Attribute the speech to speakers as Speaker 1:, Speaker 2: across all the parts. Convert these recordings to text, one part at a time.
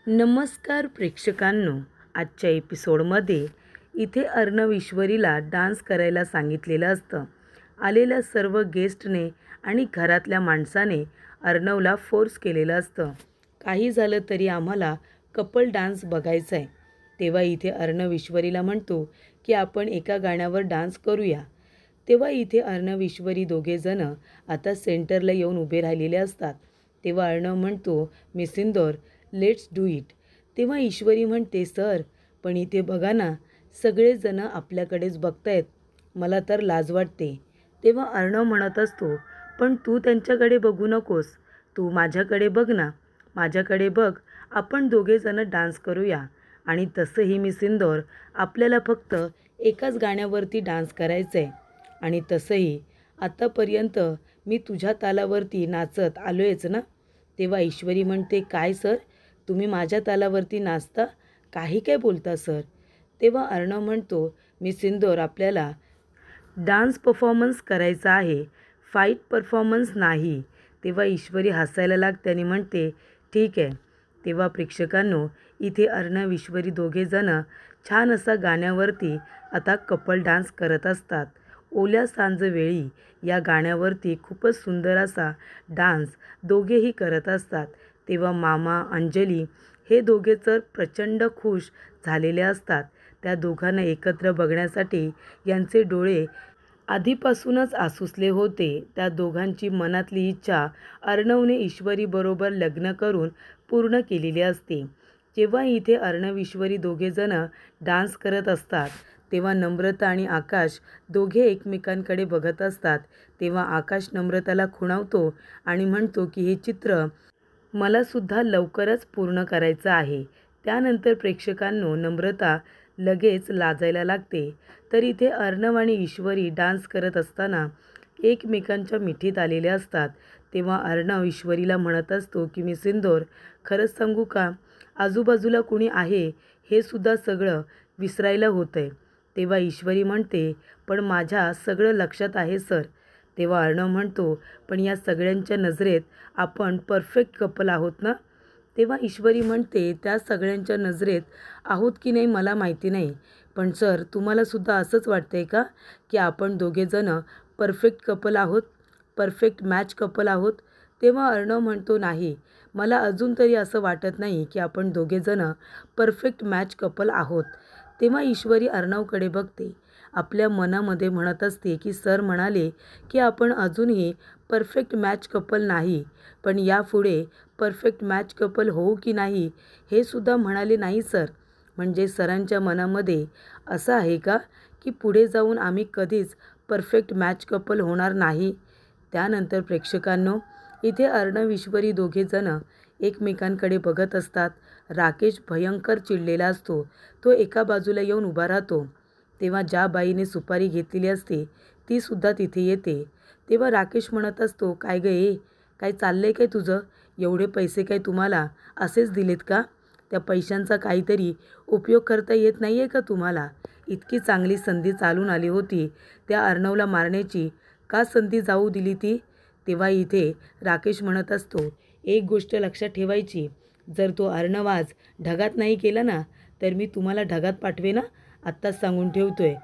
Speaker 1: नमस्कार प्रेक्षकांनो, आजच्या एपिसोडमध्ये इथे अर्णव ईश्वरीला डान्स करायला सांगितलेलं असतं. आलेल्या सर्व गेस्टने आणि घरातल्या माणसाने अर्णवला फोर्स केलेलं असतं. काही झालं तरी आम्हाला कपल डान्स बघायचा आहे. तेव्हा इथे अर्णव ईश्वरीला म्हणतो की आपण एका गाण्यावर डान्स करूया. तेव्हा इथे अर्णव ईश्वरी दोघेजणं आता सेंटरला येऊन उभे राहिलेले असतात. तेव्हा अर्णव म्हणतो, miss Indore, let's do it. तेव्हा ईश्वरी म्हणते, सर पण इथे बघा ना, सगळेजणं आपल्याकडेच बघतायत, मला तर लाज वाटते. तेव्हा अर्णव म्हणत असतो, पण तू त्यांच्याकडे बघू नकोस, तू माझ्याकडे बघ ना, माझ्याकडे बघ, आपण दोघेजणं डान्स करूया. आणि तसंही मिस इंदौर, आपल्याला फक्त एकाच गाण्यावरती डान्स करायचं आहे. आणि तसंही आत्तापर्यंत मी तुझ्या तालावरती नाचत आलो आहेच ना. तेव्हा ईश्वरी म्हणते, काय सर, तुम्ही माझ्या तालावरती नाचता, काही काय बोलता सर. तेव्हा अर्णव म्हणतो, मिस इंदौर, आपल्याला डान्स परफॉर्मन्स करायचा आहे, फाईट परफॉर्मन्स नाही. तेव्हा ईश्वरी हसायला लागते आणि म्हणते, ठीक आहे. तेव्हा प्रेक्षकांनो, इथे अर्णव ईश्वरी दोघेजणं छान असा गाण्यावरती आता कपल डान्स करत असतात. ओल्या सांजवेळी या गाण्यावरती खूपच सुंदर असा डान्स दोघेही करत असतात. तेव्हा मामा अंजली हे दोघे तर प्रचंड खुश झालेले असतात. त्या दोघांना एकत्र बघण्यासाठी यांचे डोळे आधीपासूनच आसुसले होते. त्या दोघांची मनातली इच्छा अर्णवने ईश्वरीबरोबर लग्न करून पूर्ण केलेली असते. जेव्हा इथे अर्णव ईश्वरी दोघेजणं डान्स करत असतात तेव्हा नम्रता आणि आकाश दोघे एकमेकांकडे बघत असतात. तेव्हा आकाश नम्रताला खुणावतो आणि म्हणतो की हे चित्र मलासुद्धा लवकरच पूर्ण करायचं आहे. त्यानंतर प्रेक्षकांनो, नम्रता लगेच लाजायला लागते. तर इथे अर्णव आणि ईश्वरी डान्स करत असताना एकमेकांच्या मिठीत आलेले असतात. तेव्हा अर्णव ईश्वरीला म्हणत असतो की मिस इंदौर, खरंच सांगू का, आजूबाजूला कुणी आहे हे सुद्धा सगळं विसरायला होतं आहे. तेव्हा ईश्वरी म्हणते, पण माझ्या सगळं लक्षात आहे सर. तेव्हा अर्णव म्हणतो, पण या सगळ्यांच्या नजरेत आपण परफेक्ट कपल आहोत ना. तेव्हा ईश्वरी म्हणते, त्या सगळ्यांच्या नजरेत आहोत की नाही मला माहिती नाही, पण सर तुम्हालासुद्धा असंच वाटतंय का की आपण दोघेजणं परफेक्ट कपल आहोत, परफेक्ट मॅच कपल आहोत. तेव्हा अर्णव म्हणतो, नाही, मला अजून तरी असं वाटत नाही की आपण दोघेजणं परफेक्ट मॅच कपल आहोत. तेव्हा ईश्वरी अर्णवकडे बघते, आपल्या मनामध्ये म्हणत असते की सर म्हणाले की आपण अजूनही परफेक्ट मॅच कपल नाही, पण यापुढे परफेक्ट मॅच कपल होऊ की नाही हे सुद्धा म्हणाले नाही सर. म्हणजे सरांच्या मनामध्ये असं आहे का की पुढे जाऊन आम्ही कधीच परफेक्ट मॅच कपल होणार नाही. त्यानंतर प्रेक्षकांनो, इथे अर्णव ईश्वरी दोघेजणं एकमेकांकडे बघत असतात. राकेश भयंकर चिडलेला असतो. तो एका बाजूला येऊन उभा राहतो. तेव्हा ज्या बाईने सुपारी घेतलेली असते ती सुद्धा तिथे येते. तेव्हा राकेश म्हणत असतो, काय गं ए, काय चाललंय काय तुझं, एवढे पैसे काय तुम्हाला असेच दिलेत का, त्या पैशांचा काहीतरी उपयोग करता येत नाही आहे का तुम्हाला. इतकी चांगली संधी चालून आली होती, त्या अर्णवला मारण्याची का संधी जाऊ दिली ती. तेव्हा इथे राकेश म्हणत असतो, एक गोष्ट लक्षात ठेवायची, जर तो अर्णव आज ढगात नाही केला ना तर मी तुम्हाला ढगात पाठवे ना, आत्ताच सांगून ठेवतोय.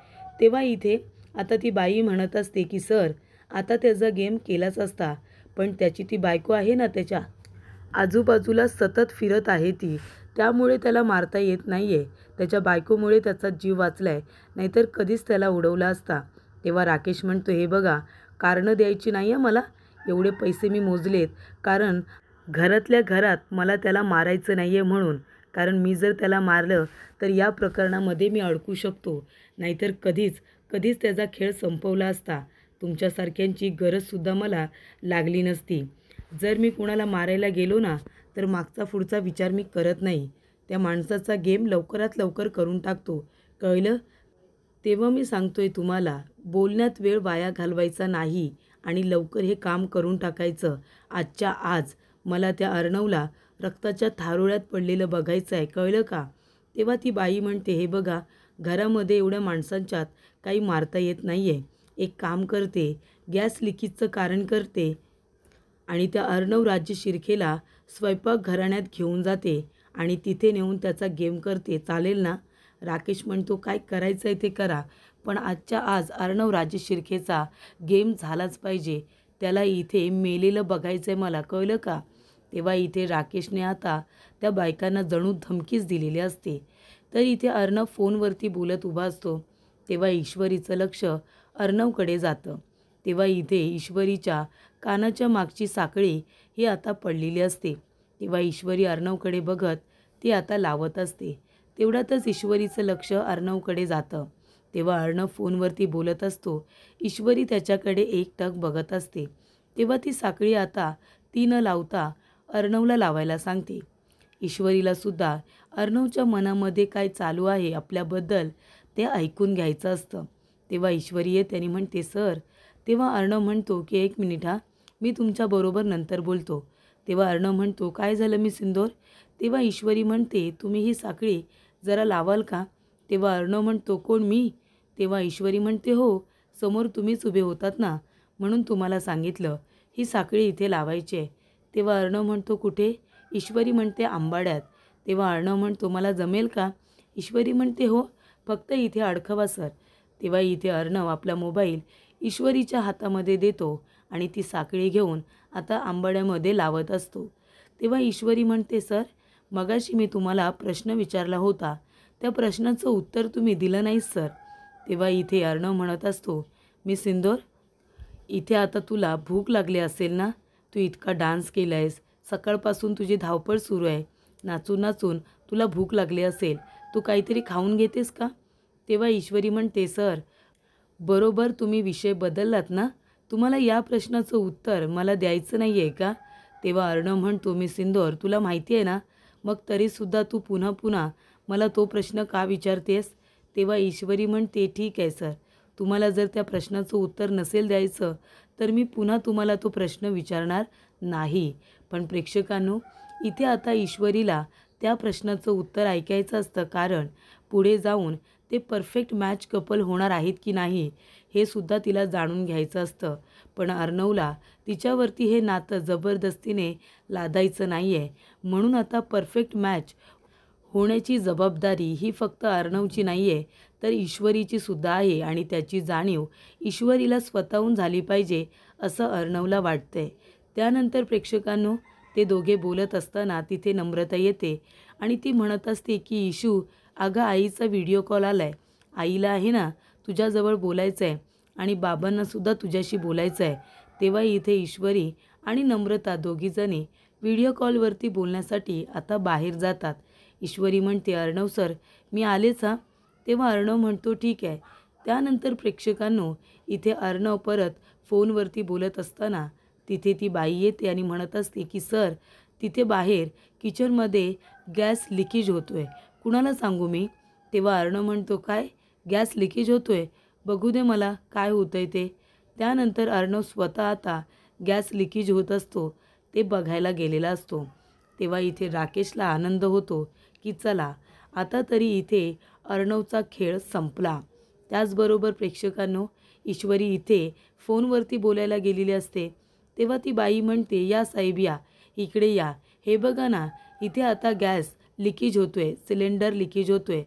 Speaker 1: तेव्हा इथे आता ती बाई म्हणत असते की सर, आता त्याचा गेम केलाच असता, पण त्याची ती बायको आहे ना, त्याच्या आजूबाजूला सतत फिरत आहे ती, त्यामुळे त्याला मारता येत नाही आहे. त्याच्या बायकोमुळे त्याचा जीव वाचला आहे, नाहीतर कधीच त्याला उडवला असता. तेव्हा राकेश म्हणतो, हे बघा, कारणं द्यायची नाही आहे मला, एवढे पैसे मी मोजलेत, कारण घरातल्या घरात मला त्याला मारायचं नाही आहे म्हणून. कारण मी जर त्याला मारलं तर या प्रकरणामध्ये मी अडकू शकतो, नाहीतर कधीच त्याचा खेळ संपवला असता. तुमच्यासारख्यांची गरजसुद्धा मला लागली नसती. जर मी कुणाला मारायला गेलो ना तर मागचा पुढचा विचार मी करत नाही, त्या माणसाचा गेम लवकरात लवकर करून टाकतो, कळलं. तेव्हा मी सांगतोय तुम्हाला, बोलण्यात वेळ वाया घालवायचा नाही आणि लवकर हे काम करून टाकायचं. आजच्या आज मला त्या अर्णवला रक्ताच्या थारोळ्यात पडलेलं बघायचं आहे, कळलं का. तेव्हा ती बाई म्हणते, हे बघा, घरामध्ये एवढ्या माणसांच्यात काही मारता येत नाही आहे. एक काम करते, गॅस लिकेजचं कारण करते आणि त्या अर्णव राज्य शिर्केला स्वयंपाक घराण्यात घेऊन जाते आणि तिथे नेऊन त्याचा गेम करते, चालेल ना? राकेश म्हणतो, काय करायचं आहे ते करा, पण आजच्या आज अर्णव राजेश शिर्केचा गेम झालाच पाहिजे. त्याला इथे मेलेलं बघायचं आहे मला, कळलं का? तेव्हा इथे राकेशने आता त्या बायकांना जणू धमकीच दिलेली असते. तर इथे अर्णव फोनवरती बोलत उभा असतो. तेव्हा ईश्वरीचं लक्ष अर्णवकडे जातं. तेव्हा इथे ईश्वरीच्या कानाच्या मागची साखळी ही आता पडलेली असते. तेव्हा ईश्वरी अर्णवकडे बघत ती आता लावत असते. तेवढ्यातच ईश्वरीचं लक्ष अर्णवकडे जातं. तेव्हा अर्णव फोनवरती बोलत असतो. ईश्वरी त्याच्याकडे एकटक बघत असते. तेव्हा ती साखळी आता ती न लावता अर्णवला लावायला सांगते. ईश्वरीलासुद्धा अर्णवच्या मनामध्ये काय चालू आहे आपल्याबद्दल ते ऐकून घ्यायचं असतं. तेव्हा ईश्वरी येते आणि म्हणते, सर. तेव्हा अर्णव म्हणतो की 1 मिनिट हा, मी तुमच्याबरोबर नंतर बोलतो. तेव्हा अर्णव म्हणतो, काय झालं मी सिंदूर? तेव्हा ईश्वरी म्हणते, तुम्ही ही साखळी जरा लावाल का? तेव्हा अर्णव म्हणतो, कोण मी? तेव्हा ईश्वरी म्हणते, हो, समोर तुम्हीच उभे होतात ना, म्हणून तुम्हाला सांगितलं ही साखळी इथे लावायची आहे. तेव्हा अर्णव म्हणतो, कुठे? ईश्वरी म्हणते, आंबाड्यात. तेव्हा अर्णव म्हणतो, मला जमेल का? ईश्वरी म्हणते, हो, फक्त इथे अडकवा सर. तेव्हा इथे अर्णव आपला मोबाईल ईश्वरीच्या हातामध्ये देतो आणि ती साखळी घेऊन आता आंबाड्यामध्ये लावत असतो. तेव्हा ईश्वरी म्हणते, सर, मगाशी मी तुम्हाला प्रश्न विचारला होता, त्या प्रश्नाचं उत्तर तुम्ही दिलं नाहीत सर. तेव्हा इथे अर्णव म्हणत असतो, मी सिंदूर, इथे आता तुला भूक लागली असेल ना? तू इतका डान्स केला आहेस, सकाळपासून तुझी धावपळ सुरू आहे, नाचून नाचून तुला भूक लागली असेल, तू काहीतरी खाऊन घेतेस का? तेव्हा ईश्वरी म्हणते, सर, बरोबर तुम्ही विषय बदललात ना, तुम्हाला या प्रश्नाचं उत्तर मला द्यायचं नाही आहे का? तेव्हा अर्णव म्हणतो, मी सिंदूर, तुला माहिती आहे ना, मग तरीसुद्धा तू पुन्हा पुन्हा मला तो प्रश्न का विचारतेस? तेव्हा ईश्वरी म्हणते, ठीक आहे सर, तुम्हाला जर त्या प्रश्नाचं उत्तर नसेल द्यायचं तर मी पुन्हा तुम्हाला तो प्रश्न विचारणार नाही. पण प्रेक्षकांनो, इथे आता ईश्वरीला त्या प्रश्नाचं उत्तर ऐकायचं असतं, कारण पुढे जाऊन ते परफेक्ट मॅच कपल होणार आहेत की नाही हे सुद्धा तिला जाणून घ्यायचं असतं. पण अर्णवला तिच्यावरती हे नातं जबरदस्तीने लादायचं नाही आहे, म्हणून आता परफेक्ट मॅच होण्याची जबाबदारी ही फक्त अर्णवची नाही आहे, तर ईश्वरीची सुद्धा आहे आणि त्याची जाणीव ईश्वरीला स्वतःहून झाली पाहिजे असं अर्णवला वाटतंय. त्यानंतर प्रेक्षकांनो, ते दोघे बोलत असताना तिथे नम्रता येते आणि ती म्हणत असते की इशू, अगं आईचा व्हिडिओ कॉल आला आहे, आईला आहे ना तुझ्याजवळ बोलायचं आहे आणि बाबांनासुद्धा तुझ्याशी बोलायचं आहे. तेव्हा इथे ईश्वरी आणि नम्रता दोघीजणी व्हिडिओ कॉलवरती बोलण्यासाठी आता बाहेर जातात. ईश्वरी म्हणते, अर्णव सर, मी आलेच हां. तेव्हा अर्णव म्हणतो, ठीक आहे. त्यानंतर प्रेक्षकांनो, इथे अर्णव परत फोनवरती बोलत असताना तिथे ती बाई येते आणि म्हणत असते की सर, तिथे बाहेर किचनमध्ये गॅस लिकेज होतो आहे, कुणाला सांगू मी? तेव्हा अर्णव म्हणतो, काय गॅस लिकेज होतो आहे? बघू दे मला काय होतं आहे ते. त्यानंतर अर्णव स्वतः आता गॅस लिकेज होत असतो ते बघायला गेलेला असतो. तेव्हा इथे राकेशला आनंद होतो की चला, आता तरी इथे अर्णवचा खेळ संपला. त्याचबरोबर प्रेक्षकांनो, ईश्वरी इथे फोनवरती बोलायला गेलेली असते. तेव्हा ती बाई म्हणते, या साहेब या, इकडे या, हे बघा ना, इथे आता गॅस लिकेज होतो आहे, सिलेंडर लिकेज होतो आहे.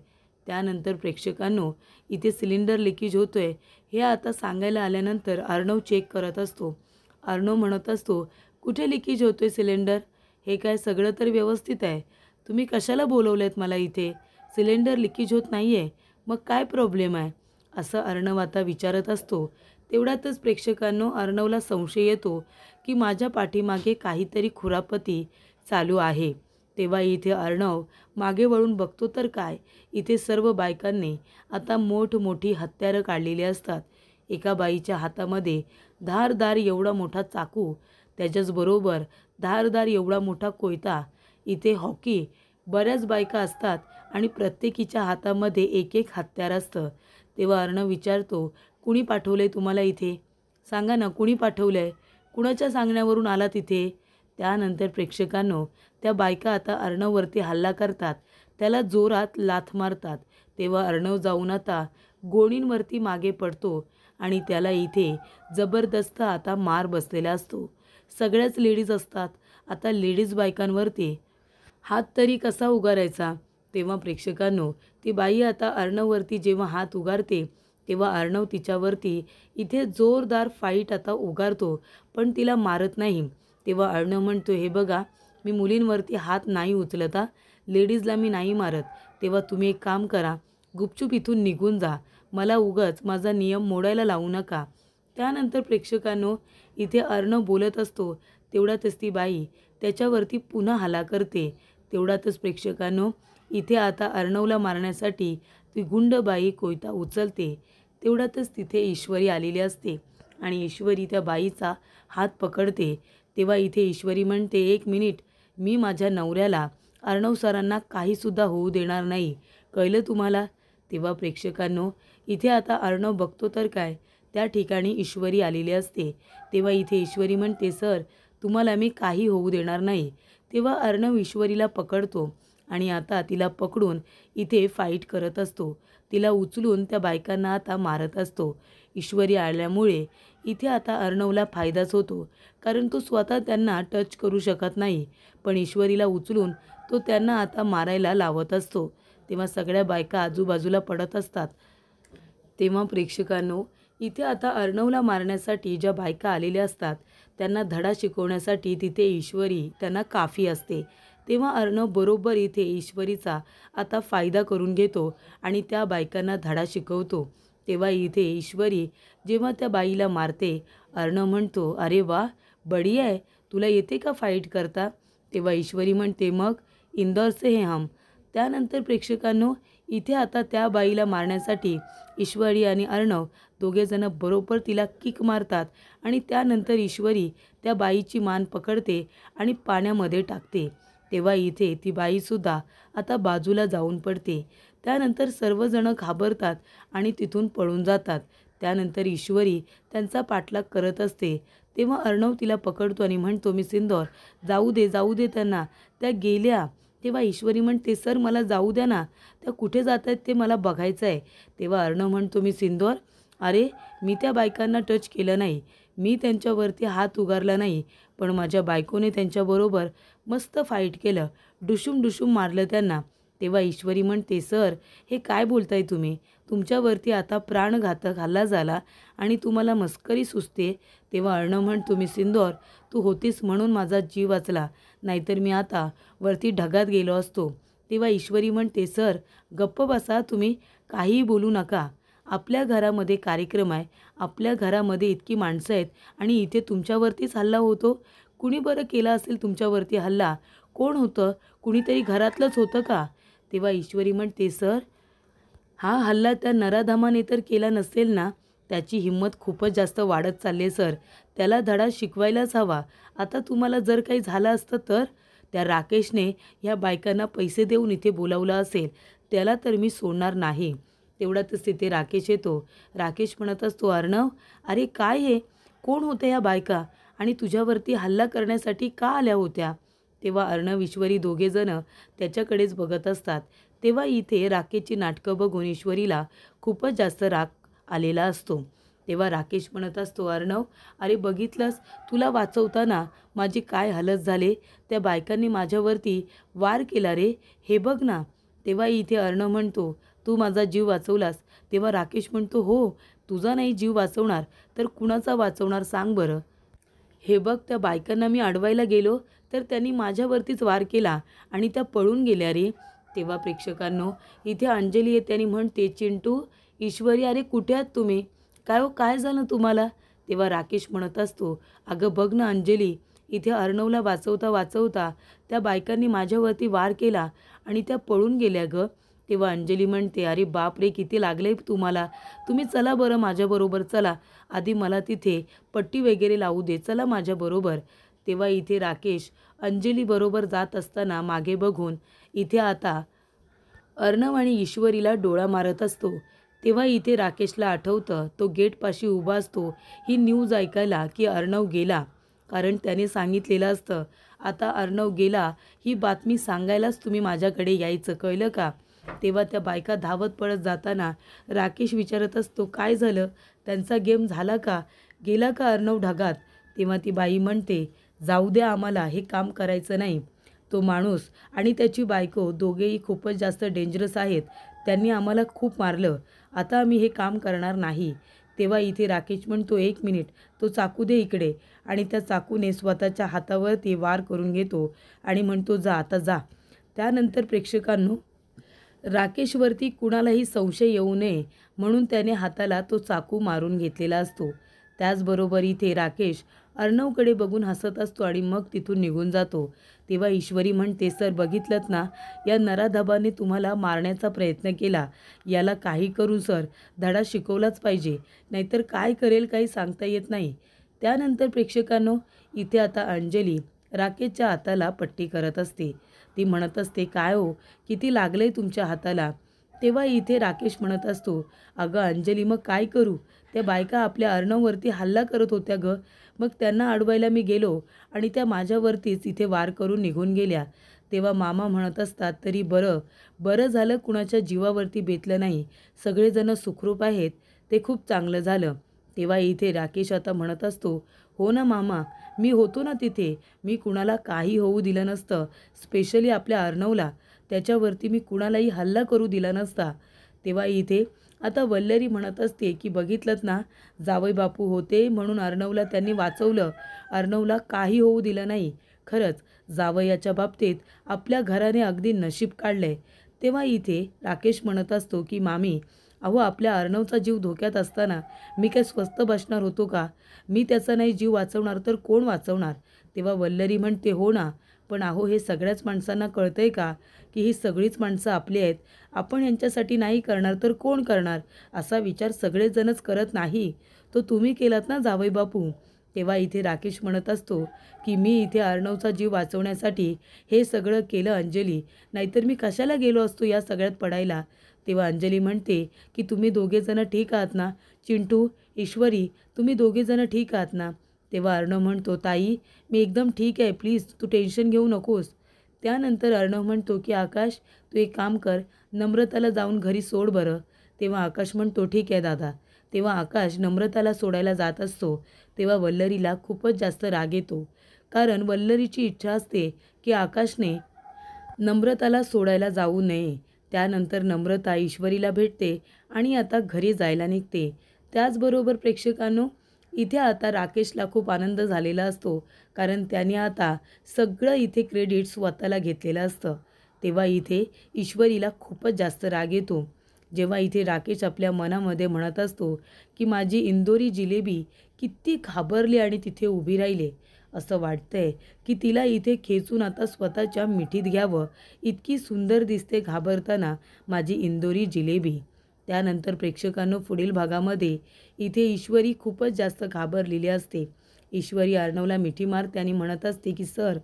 Speaker 1: त्यानंतर प्रेक्षकांनो, इथे सिलेंडर लिकेज होतो आहे हे आता सांगायला आल्यानंतर अर्णव चेक करत असतो. अर्णव म्हणत असतो, कुठे लिकेज होतो आहे सिलेंडर? हे काय सगळं तर व्यवस्थित आहे, तुम्ही कशाला बोलवलं आहेत मला इथे? सिलेंडर लिकेज होत नाही आहे, मग काय प्रॉब्लेम आहे? असं अर्णव आता विचारत असतो. तेवढ्यातच प्रेक्षकांनो, अर्णवला संशय येतो की माझ्या पाठीमागे काहीतरी खुरापती चालू आहे. तेव्हा इथे अर्णव मागे वळून बघतो तर काय, इथे सर्व बायकांनी आता मोठमोठी हत्यारं काढलेली असतात. एका बाईच्या हातामध्ये धारदार एवढा मोठा चाकू, त्याच्याचबरोबर धारदार एवढा मोठा कोयता. इथे हॉकी बऱ्याच बायका असतात आणि प्रत्येकीच्या हातामध्ये एक एक हत्यार असतं. तेव्हा अर्णव विचारतो, कुणी पाठवलं आहे तुम्हाला इथे? सांगा ना, कुणी पाठवलं आहे? कुणाच्या सांगण्यावरून आला तिथे? त्यानंतर प्रेक्षकांनो, त्या बायका आता अर्णववरती हल्ला करतात, त्याला जोरात लाथ मारतात. तेव्हा अर्णव जाऊन आता गोणींवरती मागे पडतो आणि त्याला इथे जबरदस्त आता मार बसलेला असतो. सगळ्याच लेडीज असतात. आता लेडीज बायकांवरती हात तरी कसा उगारायचा. तेव्हा प्रेक्षकांनो, ती बाई आता अर्णववरती जेव्हा हात उगारते तेव्हा अर्णव तिच्यावरती इथे जोरदार फाईट आता उगारतो, पण तिला मारत नाही. तेव्हा अर्णव म्हणतो, हे बघा, मी मुलींवरती हात नाही उचलत हा, लेडीजला मी नाही मारत. तेव्हा तुम्ही एक काम करा, गुपचूप इथून निघून जा, मला उगाच माझा नियम मोडायला लावू नका. त्यानंतर प्रेक्षकांनो, इथे अर्णव बोलत असतो तेवढ्यातच ती बाई त्याच्यावरती पुन्हा हल्ला करते. तेवढ्यातच प्रेक्षकांनो, इथे आता अर्णवला मारण्यासाठी ती गुंड बाई कोयता उचलते. तेवढ्यातच तिथे ईश्वरी आलेली असते आणि ईश्वरी त्या बाईचा हात पकडते. तेव्हा इथे ईश्वरी म्हणते, एक मिनिट, मी माझ्या नवऱ्याला अर्णव सरांना काहीसुद्धा होऊ देणार नाही, कळलं तुम्हाला. तेव्हा प्रेक्षकांनो, इथे आता अर्णव बघतो तर काय, त्या ठिकाणी ईश्वरी आलेली असते. तेव्हा इथे ईश्वरी म्हणते, सर, तुम्हाला मी काही होऊ देणार नाही. तेव्हा अर्णव ईश्वरीला पकडतो आणि आता तिला पकडून इथे फाईट करत असतो. तिला उचलून त्या बायकांना आता मारत असतो. ईश्वरी आल्यामुळे इथे आता अर्णवला फायदाच होतो, कारण तो स्वतः त्यांना टच करू शकत नाही, पण ईश्वरीला उचलून तो त्यांना आता मारायला लावत असतो. तेव्हा सगळ्या बायका आजूबाजूला पडत असतात. तेव्हा प्रेक्षकांनो, इथे आता अर्णवला मारण्यासाठी ज्या बायका आलेल्या असतात त्यांना धडा शिकवण्यासाठी तिथे ईश्वरी त्यांना काफी असते. तेव्हा अर्णव बरोबर इथे ईश्वरीचा आता फायदा करून घेतो आणि त्या बायकांना धडा शिकवतो. तेव्हा इथे ईश्वरी जेव्हा त्या बाईला मारते, अर्णव म्हणतो, अरे वा, बढिया आहे, तुला येते का फाईट करता. तेव्हा ईश्वरी म्हणते, मग इंदौर से है हम. त्यानंतर प्रेक्षकांनो, इथे आता त्या बाईला मारण्यासाठी ईश्वरी आणि अर्णव दोघेजणं बरोबर तिला किक मारतात आणि त्यानंतर ईश्वरी त्या बाईची मान पकडते आणि पाण्यामध्ये टाकते. तेव्हा इथे ती बाईसुद्धा आता बाजूला जाऊन पडते. त्यानंतर सर्वजणं घाबरतात आणि तिथून पळून जातात. त्यानंतर ईश्वरी त्यांचा पाठलाग करत असते. तेव्हा अर्णव तिला पकडतो आणि म्हणतो, मी सिंदौर, जाऊ दे, जाऊ दे त्यांना, त्या गेल्या. तेव्हा ईश्वरी म्हणते, सर, मला जाऊ द्या ना, त्या कुठे जात आहेत ते मला बघायचं आहे. तेव्हा अर्णव म्हणतो, मी सिंदौर, अरे, मी त्या बायकांना टच केलं नाही, मी त्यांच्यावरती हात उगारला नाही, पण माझ्या बायकोने त्यांच्याबरोबर मस्त फाईट केलं, डुशूम डुशूम मारलं त्यांना. तेव्हा ईश्वरी म्हणते, सर, हे काय बोलताय तुम्ही, तुमच्यावरती आता प्राणघातक हल्ला झाला आणि तुम्हाला मस्करी सुचते. तेव्हा अर्णव म्हणतो, मी सिंदौर, तू होतीस म्हणून माझा जीव वाचला, नाहीतर मी आता वरती ढगात गेलो असतो. तेव्हा ईश्वरी म्हणते, सर, गप्प बसा, तुम्ही काहीही बोलू नका, आपल्या घरामध्ये कार्यक्रम आहे, आपल्या घरामध्ये इतकी माणसं आहेत आणि इथे तुमच्यावरतीच हल्ला होतो. कुणी बरं केला असेल तुमच्यावरती हल्ला, कोण होतं, कुणीतरी घरातलंच होतं का. तेव्हा ईश्वरी म्हणते, सर, हा हल्ला त्या नराधमाने तर केला नसेल ना, त्याची हिंमत खूपच जास्त वाढत चालली आहे सर, त्याला धडा शिकवायलाच हवा. आता तुम्हाला जर काही झालं असतं तर, त्या राकेशने ह्या बायकांना पैसे देऊन इथे बोलावलं असेल, त्याला तर मी सोडणार नाही. तेवढ्यातच तिथे राकेश येतो. राकेश म्हणत असतो, अर्णव, अरे काय हे, कोण होत्या ह्या बायका आणि तुझ्यावरती हल्ला करण्यासाठी का आल्या होत्या. तेव्हा अर्णव ईश्वरी दोघेजणं त्याच्याकडेच बघत असतात. तेव्हा इथे राकेशची नाटकं बघून ईश्वरीला खूपच जास्त राग आलेला असतो. तेव्हा राकेश म्हणत असतो, अर्णव, अरे बघितलंस, तुला वाचवताना माझी काय हालत झाले, त्या बायकांनी माझ्यावरती वार केला रे, हे बघ ना. तेव्हा इथे अर्णव म्हणतो, तू माझा जीव वाचवलास. तेव्हा राकेश म्हणतो, हो, तुझा नाही जीव वाचवणार तर कुणाचा वाचवणार सांग बरं. हे बघ, त्या बायकांना मी अडवायला गेलो तर त्यांनी माझ्यावरतीच वार केला आणि त्या पळून गेल्या रे. तेव्हा प्रेक्षकांनो, इथे अंजली येते आणि म्हणते, चिंटू, ईश्वरी, अरे कुठे आहात तुम्ही, काय हो, काय झालं तुम्हाला. तेव्हा राकेश म्हणत असतो, अगं बघ ना अंजली, इथे अर्णवला वाचवता वाचवता त्या बायकांनी माझ्यावरती वार केला आणि त्या पळून गेल्या गं. तेव्हा अंजली म्हणते, अरे बाप रे, किती लागले तुम्हाला, तुम्ही चला बरं माझ्याबरोबर, चला, आधी मला तिथे पट्टी वगैरे लावू दे, चला माझ्याबरोबर. तेव्हा इथे राकेश अंजलीबरोबर जात असताना मागे बघून इथे आता अर्णव आणि ईश्वरीला डोळा मारत असतो. तेव्हा इथे राकेशला आठवतं, तो गेटपाशी उभा असतो ही न्यूज ऐकायला की अर्णव गेला, कारण त्याने सांगितलेलं असतं, आता अर्णव गेला ही बातमी सांगायलाच तुम्ही माझ्याकडे यायचं, कळलं का. तेव्हा त्या बायका धावत पळत जाताना राकेश विचारत असतो, काय झालं, त्यांचा गेम झाला का, गेला का अर्णव ढगात. तेव्हा ती बाई म्हणते, जाऊ द्या, आम्हाला हे काम करायचं नाही, तो माणूस आणि त्याची बायको दोघेही खूपच जास्त डेंजरस आहेत. त्यांनी आम्हाला खूप मारलं. आता आम्ही हे काम करणार नाही. तेव्हा इथे राकेश म्हणतो, "एक मिनिट, तो चाकू दे इकडे." आणि त्या चाकूने स्वतःच्या हातावरती वार करून घेतो आणि म्हणतो, "जा आता जा." त्यानंतर प्रेक्षकांनो, राकेशवरती कुणालाही संशय येऊ नये म्हणून त्याने हाताला तो चाकू मारून घेतलेला असतो. त्याचबरोबर इथे राकेश अर्णवकडे बघून हसत असतो आणि मग तिथून निघून जातो. तेव्हा ईश्वरी म्हणते, "सर बघितलंत ना, या नराधमाने तुम्हाला मारण्याचा प्रयत्न केला. याला काही करून सर धडा शिकवलाच पाहिजे, नाहीतर काय करेल काही सांगता येत नाही." त्यानंतर प्रेक्षकांनो, इथे आता अंजली राकेशच्या हाताला पट्टी करत असते. ती म्हणत असते, "काय हो, किती लागलंय तुमच्या हाताला?" तेव्हा इथे राकेश म्हणत असतो, "अगं अंजली, मग काय करू? त्या बायका आपल्या अर्णववरती हल्ला करत होत्या गं. मग त्यांना अडवायला मी गेलो आणि त्या माझ्यावरतीच इथे वार करून निघून गेल्या." तेव्हा मामा म्हणत असतात, "तरी बरं झालं कुणाच्या जीवावरती बेतलं नाही. सगळेजण सुखरूप आहेत, ते खूप चांगलं झालं." तेव्हा इथे राकेश आता म्हणत असतो, "हो ना मामा, मी होतो ना तिथे. मी कुणाला काही होऊ दिलं नसतं. स्पेशली आपल्या अर्णवला. त्याच्यावरती मी कुणालाही हल्ला करू दिला नसता." तेव्हा इथे आता वल्लरी म्हणत असते की बघितलंत ना, जावई बापू होते म्हणून अर्णवला त्यांनी वाचवलं. अर्णवला काही होऊ दिलं नाही. खरंच जावयाच्या बाबतीत आपल्या घराने अगदी नशीब काढलंय. तेव्हा इथे राकेश म्हणत असतो की मामी, अहो आपल्या अर्णवचा जीव धोक्यात असताना मी काय स्वस्थ बसणार होतो का? मी त्याचा नाही जीव वाचवणार तर कोण वाचवणार? तेव्हा वल्लरी म्हणते, "हो ना, पण अहो हे सगळ्याच माणसांना कळतंय का की ही सगळीच माणसं आपली आहेत. आपण यांच्यासाठी नाही करणार तर कोण करणार? असा विचार सगळेजणच करत नाही. तो तुम्ही केलात ना जावई बापू." तेव्हा इथे राकेश म्हणत असतो की मी इथे अर्णवचा जीव वाचवण्यासाठी हे सगळं केलं अंजली, नाहीतर मी कशाला गेलो असतो या सगळ्यात पडायला. तेव्हा अंजली म्हणते की तुम्ही दोघेजणं ठीक आहात ना? चिंटू, ईश्वरी, तुम्ही दोघेजणं ठीक आहात ना? तेव्हा अर्णव म्हणतो, "ताई, मी एकदम ठीक आहे. प्लीज तू टेन्शन घेऊ नकोस." त्यानंतर अर्णव म्हणतो की आकाश, तू एक काम कर, नम्रताला जाऊन घरी सोड बरं. तेव्हा आकाश म्हणतो, "ठीक आहे दादा." तेव्हा आकाश नम्रताला सोडायला जात असतो. तेव्हा वल्लरीला खूपच जास्त राग येतो. कारण वल्लरीची इच्छा असते की आकाशने नम्रताला सोडायला जाऊ नये. त्यानंतर नम्रता ईश्वरीला भेटते आणि आता घरी जायला निघते. त्याचबरोबर प्रेक्षकांनो, इथे आता राकेशला खूप आनंद झालेला असतो. कारण त्याने आता सगळं इथे क्रेडिट स्वतःला घेतलेलं असतं. तेव्हा इथे ईश्वरीला खूपच जास्त राग येतो. जेव्हा इथे राकेश आपल्या मनामध्ये म्हणत असतो की माझी इंदोरी जिलेबी किती घाबरली आणि तिथे उभी राहिली. असं वाटतंय की तिला इथे खेचून आता स्वतःच्या मिठीत घ्यावं. इतकी सुंदर दिसते घाबरताना माझी इंदोरी जिलेबी. त्यानंतर प्रेक्षकांनो, पुढील भागामध्ये इथे ईश्वरी खूपच जास्त घाबरलेली असते. ईश्वरी अर्णवला मिठी मारते आणि म्हणत असते की सर,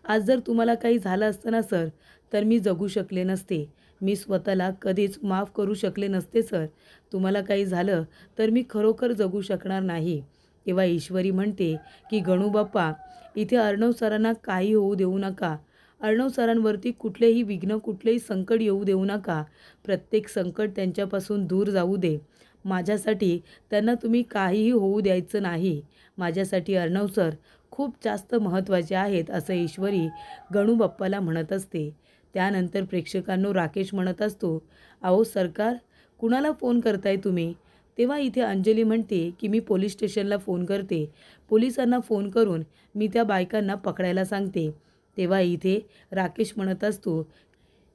Speaker 1: आज जर तुम्हाला काही झालं असतं ना सर, तर मी जगू शकले नसते. मी स्वतःला कधीच माफ करू शकले नसते सर. तुम्हाला काही झालं तर मी खरोखर जगू शकणार नाही. तेव्हा ईश्वरी म्हणते की गणू बाप्पा, इथे अर्णव सरांना काही होऊ देऊ नका. अर्णव सरांवरती कुठलेही विघ्न, कुठलेही संकट येऊ देऊ नका. प्रत्येक संकट त्यांच्यापासून दूर जाऊ दे. माझ्यासाठी त्यांना तुम्ही काहीही होऊ द्यायचं नाही. माझ्यासाठी अर्णव सर खूप जास्त महत्त्वाचे आहेत, असं ईश्वरी गणू बाप्पाला म्हणत असते. त्यानंतर प्रेक्षकांनो, राकेश म्हणत असतो, "अहो सरकार, कुणाला फोन करताय तुम्ही?" तेव्हा इथे अंजली म्हणते की मी पोलीस स्टेशनला फोन करते. पोलिसांना फोन करून मी त्या बायकांना पकडायला सांगते. तेव्हा इथे राकेश म्हणत असतो,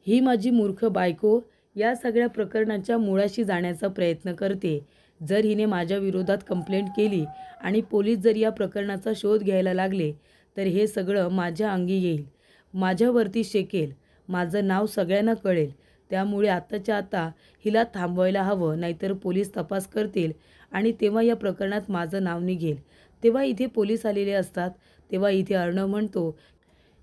Speaker 1: "ही माझी मूर्ख बायको या सगळ्या प्रकरणाच्या मुळाशी जाण्याचा प्रयत्न करते. जर हिने माझ्या विरोधात कंप्लेंट केली आणि पोलीस जर या प्रकरणाचा शोध घ्यायला लागले तर हे सगळं माझ्या अंगी येईल. माझ्यावरती शेकेल. माझं नाव सगळ्यांना कळेल. त्यामुळे आत्ताच्या आता हिला थांबवायला हवं, नाहीतर पोलीस तपास करतील आणि तेव्हा या प्रकरणात माझं नाव निघेल." तेव्हा इथे पोलीस आलेले असतात. तेव्हा इथे अर्णव म्हणतो,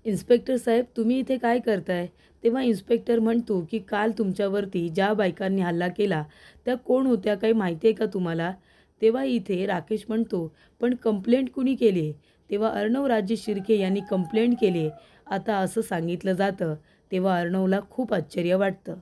Speaker 1: "इन्स्पेक्टर साहेब, तुम्ही इथे काय करताय?" तेव्हा इन्स्पेक्टर म्हणतो की काल तुमच्यावरती ज्या बायकांनी हल्ला केला त्या कोण होत्या, काही माहिती आहे का तुम्हाला? तेव्हा इथे राकेश म्हणतो, "पण कंप्लेंट कुणी केली आहे?" तेव्हा अर्णव राजे शिर्के यांनी कंप्लेंट केली आहे, आता असं सांगितलं जातं. तेव्हा अर्णवला खूप आश्चर्य वाटतं.